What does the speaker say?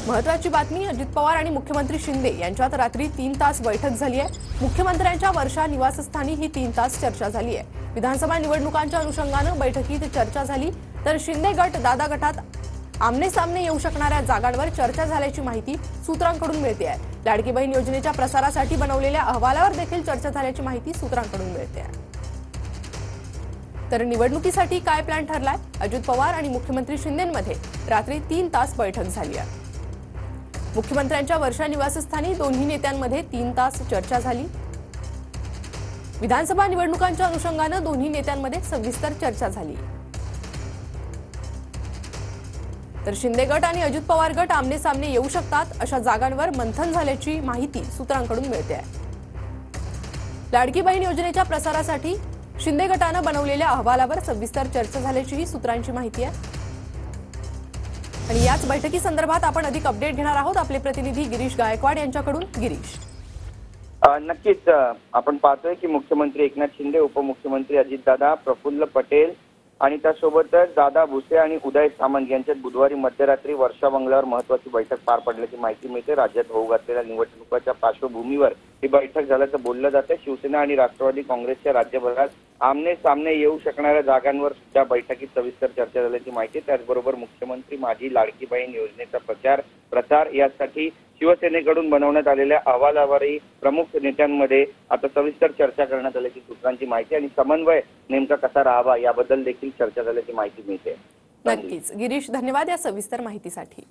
महत्त्वाची बातमी, अजित पवार आणि मुख्यमंत्री शिंदे यांच्यात रात्री 3 तास बैठक झाली आहे। मुख्यमंत्र्यांच्या वर्षा निवासस्थानी ही 3 तास चर्चा झाली आहे। विधानसभा निवडणुकांच्या अनुषंगाने बैठकीत चर्चा झाली, तर शिंदे गट दादा गटात आमने सामने येऊ शकणाऱ्या जागांवर चर्चा झाल्याची माहिती सूत्रांकडून मिळते आहे। लाडकी बहीण योजनेच्या प्रसारासाठी बनवलेल्या अहवालावर देखील चर्चा झाल्याची माहिती सूत्रांकडून मिळते आहे। तर निवडणुकीसाठी काय प्लॅन ठरलाय? अजित पवार आणि मुख्यमंत्री शिंदेंमध्ये रात्री 3 तास बैठक झाली आहे। मुख्यमंत्र्यांच्या वर्षा निवासस्थानी दोन्ही नेत्यांमध्ये 3 तास चर्चा झाली। विधानसभा निवडणुकांच्या अनुषंगाने दोन्ही नेत्यांमध्ये सविस्तर चर्चा झाली। तर शिंदे गट आणि अजित पवार गट आमने सामने येऊ शकतात अशा जागांवर मंथन झाल्याची माहिती सूत्रांकडून मिळते आहे। लाडकी बहीण योजनेच्या प्रसारासाठी शिंदे गटाने बनवलेल्या अहवालावर सविस्तर चर्चा झाल्याची सूत्रांची माहिती आहे। आणि याच बैठकी संदर्भात आपण अधिक अपडेट घेणार आहोत आपले प्रतिनिधी गिरीश गायकवाड यांच्याकडून। गिरीश, नक्कीच आपण पाहतोय की मुख्यमंत्री एकनाथ शिंदे, उपमुख्यमंत्री अजितदादा, प्रफुल्ल पटेल आणि त्यासोबतच दादा भुसे आणि उदय सामंत यांच्यात बुधवारी मध्यरात्री वर्षा बंगल्यावर महत्त्वाची बैठक पार पडल्याची माहिती मिळते। राज्यात होऊ घातलेल्या निवडणुकांच्या पार्श्वभूमीवर ही बैठक झाल्याचं बोललं जातं। शिवसेना आणि राष्ट्रवादी काँग्रेसच्या राज्यभरात आमने सामने येऊ शकणाऱ्या जागांवर सुद्धा बैठकीत सविस्तर चर्चा झाल्याची माहिती। त्याचबरोबर मुख्यमंत्री माझी लाडकी बहीण योजनेचा प्रचार यासाठी शिवसेनेकडून बनवण्यात आलेल्या अहवालावरही प्रमुख नेत्यांमध्ये आता सविस्तर चर्चा करण्यात आल्याची सूत्रांची माहिती आणि समन्वय नेमका कसा राहावा याबद्दल देखील चर्चा झाल्याची माहिती मिळते। नक्कीच गिरीश, धन्यवाद या सविस्तर माहितीसाठी।